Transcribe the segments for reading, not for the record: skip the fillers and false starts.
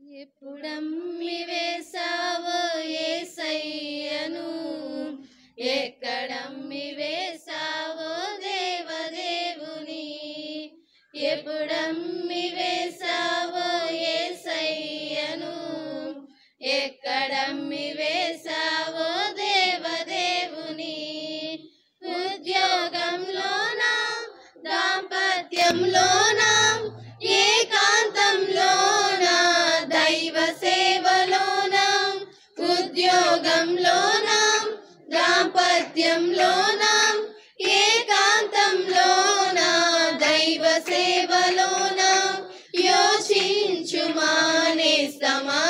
ఎప్పుడమ్మి వేసావో యేసయ్యను, ఎక్కడమ్మి వేసావో దేవదేవుని. ఎప్పుడమ్మి వేసావో యేసయ్యను, ఎక్కడమ్మి వేసావో దేవదేవుని. ఉద్యోగంలోనా, దాంపత్యంలోనా, ఏకాంతంలోనా, దైవ సేవలోనా. ఉద్యోగంలోనా, దాంపత్యంలోనా, ఏకాంతంలోనా, దైవ సేవలోనా. యోచించుమా నేస్తమా,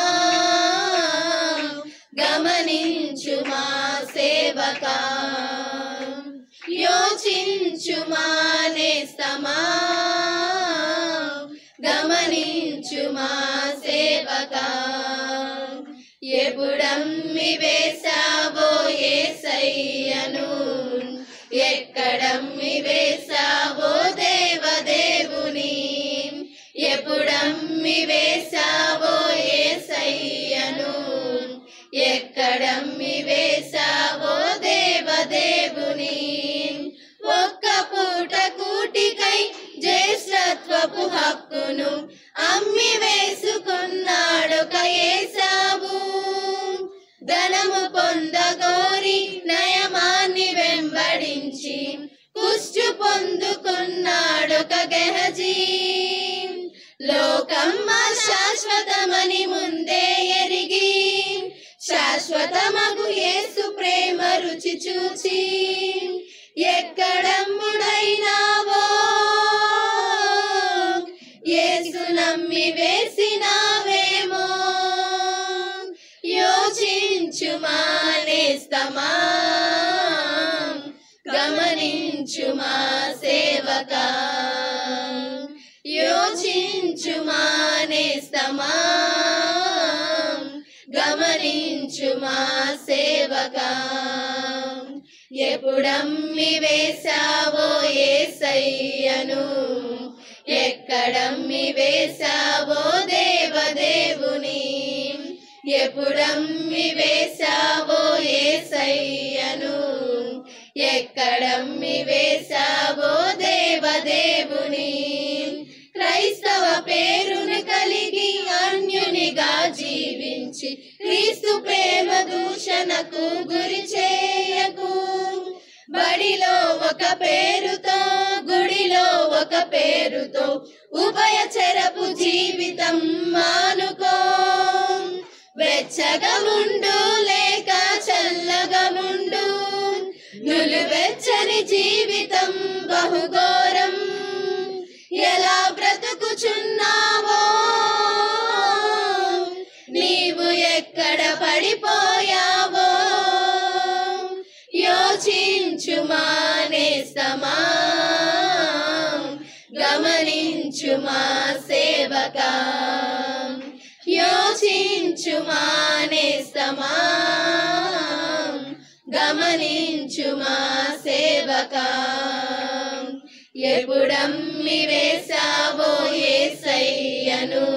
గమనించుమా సేవకా. యోచించుమా నేస్తమా, గమనించుమా సేవకా. ఎప్పుడమ్మి వేసావో యేసయ్యను, ఎక్కడమ్మి వేసావో దేవదేవుని. ఎప్పుడమ్మి వేసావో యేసయ్యను, ఎక్కడమ్మి వేసావో దేవదేవుని. ఒక్క పూట కూటికై జ్యేష్ఠత్వపు హక్కును అమ్మి వేసుకున్నాడొక ఏసావు. ధనము పొందగోరి నయమాన్ని వెంబడించి కుష్టు పొందుకున్నాడొక గెహజీ. లోకమ్మ శాశ్వతమని ముందే ఎరిగి, శాశ్వతమగు యేసు ప్రేమ రుచి చూచి, ఎక్కడమ్ముడైనావో యేసు నమ్మి వేసినావేమో. యోచించుమా నేస్తమా, గమనించుమా సేవకా. యోచించుమా నేస్తమా, గమనించుమా సేవకా. ఎప్పుడమ్మి వేసావో యేసయ్యను, ఎక్కడమ్మి వేసావో దేవదేవుని. ఎప్పుడమ్మి వేసావో యేసయ్యను, ఎక్కడమ్మి వేసావో దేవదేవుని. క్రైస్తవ పేరుని కలిగి అన్యునిగా జీవించి క్రీస్తు ప్రేమ దూషణకు గురి చేయకు. బడిలో ఒక పేరుతో, గుడిలో ఒక పేరుతో ఉభయచరపు జీవితం మానుకో. వెచ్చగా ఉండు లేక చల్లగా ఉండు, నులువెచ్చని జీవితం బహుఘోరం. ఎలా బ్రతుకుచున్నావో, నీవు ఎక్కడ పడిపోయావో. యోచించుమా నేస్తమా, గమనించుమా సేవకా. యోచించుమా నేస్తమా, గమనించుమా సేవకా. ఎప్పుడమ్మి వేసావో యేసయ్యను,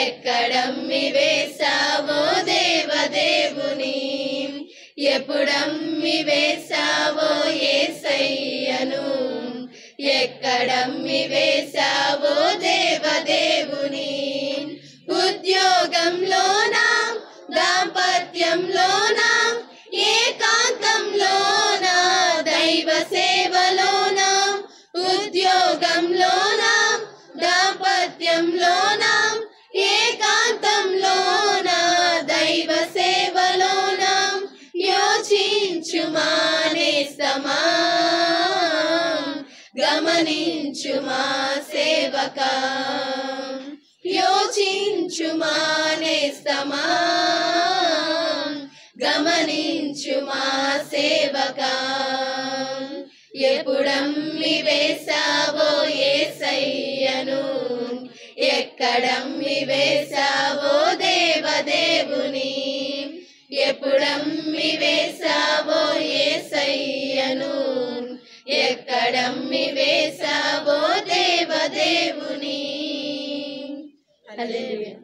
ఎక్కడమ్మి వేసావో దేవదేవుని. ఎప్పుడమ్మి వేసావో యేసయ్యను, ఎక్కడమ్మి వేసావో దేవదేవుని. ఉద్యోగంలోనా, దాంపత్యంలోనా, ఏకాంతంలోనా, దైవ సేవలోనా. ఉద్యోగంలోనా, దాంపత్యంలోనా, ఏకాంతంలోనా, దైవ సేవలోనా. యోచించుమా నేస్తమా, గమనించుమా సేవకా. యోచించుమా నేస్తమా, గమనించుమా సేవకా. ఎప్పుడమ్మి వేసావో యేసయ్యను, ఎక్కడమ్మి వేసావో దేవదేవుని. ఎప్పుడమ్మి వేసావో యేసయ్యను, ఎక్కడమ్మి వేసావో దేవదేవుని. హల్లెలూయా.